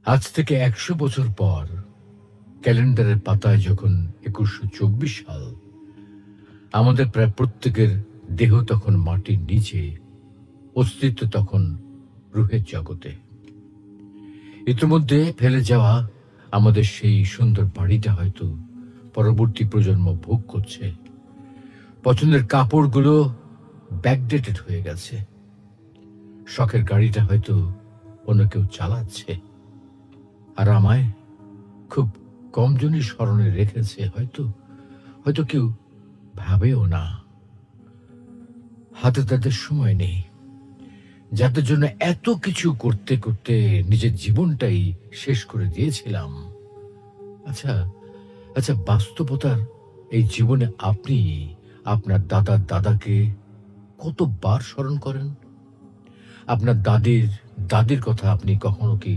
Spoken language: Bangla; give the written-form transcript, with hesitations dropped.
আজ থেকে ১০০ বছর পর ক্যালেন্ডারের পাতায় যখন ২১২৪ সাল, আমাদের প্রায় প্রত্যেকের দেহ তখন মাটির নিচে, অস্তিত্ব তখন রুহের জগতে। ইতিমধ্যে ফেলে যাওয়া আমাদের সেই সুন্দর বাড়িটা হয়তো পরবর্তী প্রজন্ম ভোগ করছে। পছন্দের কাপড়গুলো ব্যাকডেটেড হয়ে গেছে। শখের গাড়িটা হয়তো অন্য কেউ চালাচ্ছে, আর আমায় খুব কমজনই স্মরণে রেখেছে, হয়তো হয়তো কেউ ভাবেও না। হাতে তাদের সময় নেই, যাদের জন্য এত কিছু করতে করতে নিজের জীবনটাই শেষ করে দিয়েছিলাম। আচ্ছা আচ্ছা, বাস্তবতার এই জীবনে আপনি আপনার দাদার দাদাকে কতবার স্মরণ করেন? আপনার দাদির দাদির কথা আপনি কখনো কি